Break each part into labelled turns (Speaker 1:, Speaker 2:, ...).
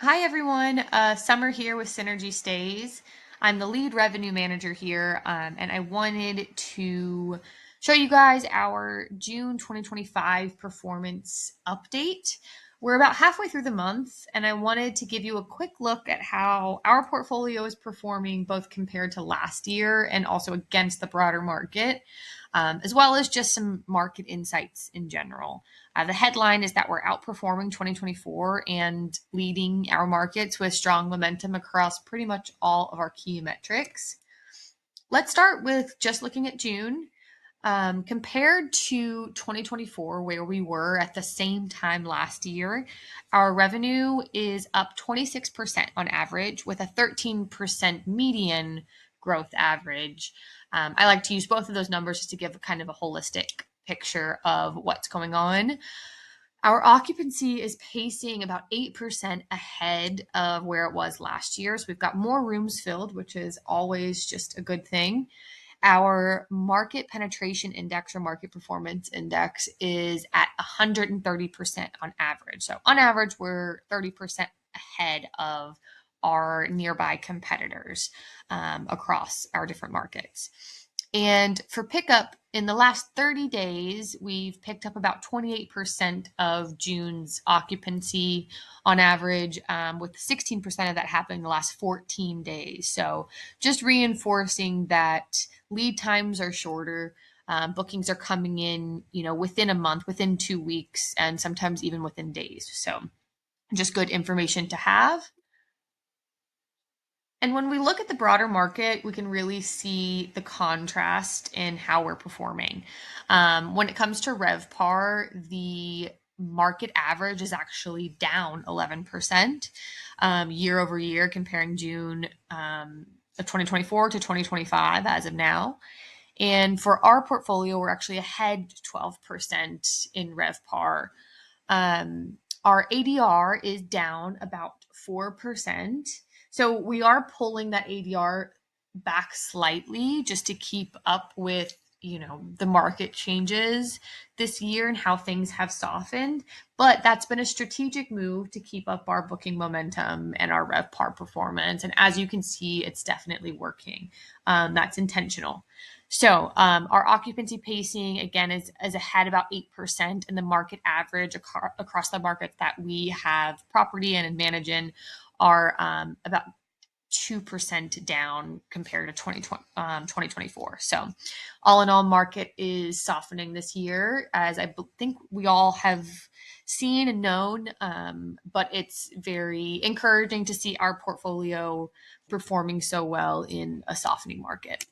Speaker 1: Hi everyone, Summer here with SynergyStays. I'm the lead revenue manager here, and I wanted to show you guys our June 2025 performance update. We're about halfway through the month, and I wanted to give you a quick look at how our portfolio is performing both compared to last year and also against the broader market, as well as just some market insights in general. The headline is that we're outperforming 2024 and leading our markets with strong momentum across pretty much all of our key metrics. Let's start with just looking at June. Compared to 2024, where we were at the same time last year, our revenue is up 26% on average with a 13% median growth average. I like to use both of those numbers just to give kind of a holistic picture of what's going on. Our occupancy is pacing about 8% ahead of where it was last year. So we've got more rooms filled, which is always just a good thing. Our market penetration index or market performance index is at 130% on average. So on average, we're 30% ahead of our nearby competitors across our different markets. And for pickup, in the last 30 days, we've picked up about 28% of June's occupancy on average, with 16% of that happening in the last 14 days. So just reinforcing that lead times are shorter. Bookings are coming in, within a month, within 2 weeks, and sometimes even within days. So just good information to have. And when we look at the broader market, we can really see the contrast in how we're performing. When it comes to RevPAR, the market average is actually down 11% year over year, comparing June of 2024 to 2025 as of now. And for our portfolio, we're actually ahead 12% in RevPAR. Our ADR is down about 4%. So we are pulling that ADR back slightly just to keep up with, the market changes this year and how things have softened. But that's been a strategic move to keep up our booking momentum and our RevPAR performance. And as you can see, it's definitely working. That's intentional. So our occupancy pacing again is ahead about 8%, and the market average across the markets that we have property in and manage in are about 2% down compared to 2024. So all in all, market is softening this year, as I think we all have seen and known, but it's very encouraging to see our portfolio performing so well in a softening market.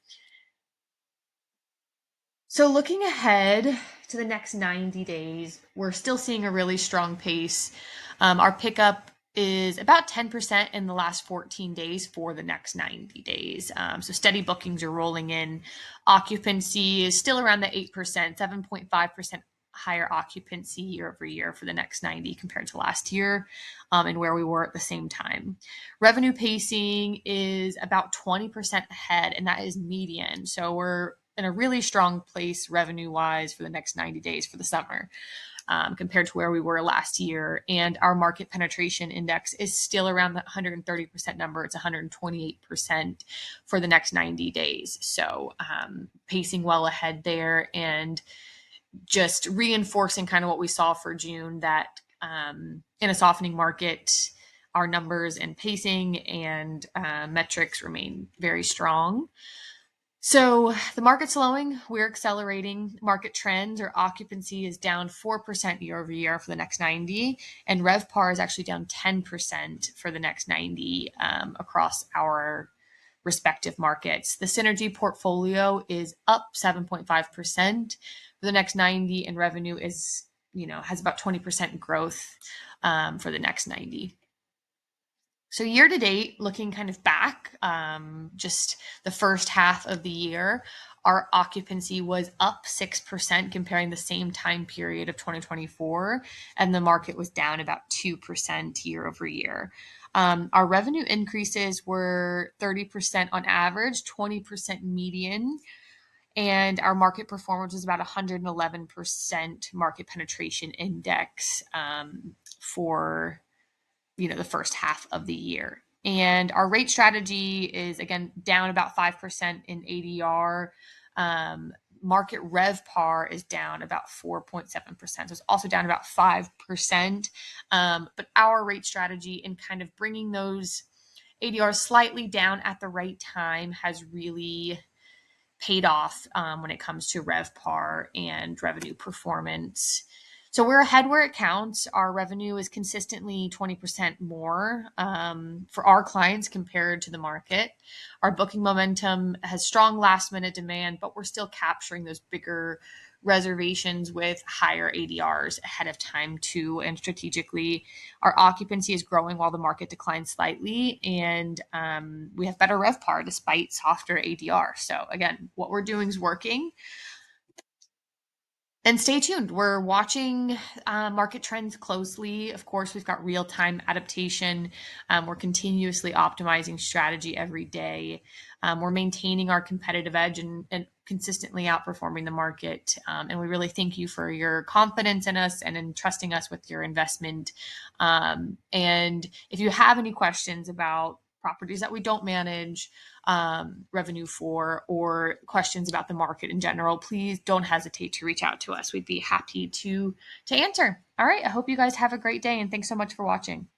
Speaker 1: So looking ahead to the next 90 days, we're still seeing a really strong pace. Our pickup is about 10% in the last 14 days for the next 90 days. So steady bookings are rolling in. Occupancy is still around the 8%, 7.5% higher occupancy year over year for the next 90 compared to last year, and where we were at the same time. Revenue pacing is about 20% ahead, and that is median. So we're in a really strong place revenue wise for the next 90 days for the summer, compared to where we were last year. And our market penetration index is still around the 130% number. It's 128% for the next 90 days. So pacing well ahead there, and just reinforcing kind of what we saw for June, that in a softening market, our numbers and pacing and metrics remain very strong. So the market's slowing, we're accelerating. Market trends or occupancy is down 4% year over year for the next 90, and RevPAR is actually down 10% for the next 90 across our respective markets. The Synergy portfolio is up 7.5% for the next 90, and revenue is, has about 20% growth for the next 90. So year to date, looking kind of back, just the first half of the year, our occupancy was up 6% comparing the same time period of 2024, and the market was down about 2% year over year. Our revenue increases were 30% on average, 20% median, and our market performance was about 111% market penetration index for the first half of the year. And our rate strategy is again down about 5% in ADR. Market RevPAR is down about 4.7%. So it's also down about 5%. But our rate strategy in kind of bringing those ADR slightly down at the right time has really paid off when it comes to RevPAR and revenue performance. So we're ahead where it counts. Our revenue is consistently 20% more for our clients compared to the market. Our booking momentum has strong last minute demand, but we're still capturing those bigger reservations with higher ADRs ahead of time too. And strategically, our occupancy is growing while the market declines slightly, and we have better RevPAR despite softer ADR. So again, what we're doing is working. And stay tuned. We're watching market trends closely. Of course, we've got real time adaptation. We're continuously optimizing strategy every day. We're maintaining our competitive edge and consistently outperforming the market. And we really thank you for your confidence in us and in trusting us with your investment. And if you have any questions about properties that we don't manage revenue for, or questions about the market in general, please don't hesitate to reach out to us. We'd be happy to answer. All right. I hope you guys have a great day, and thanks so much for watching.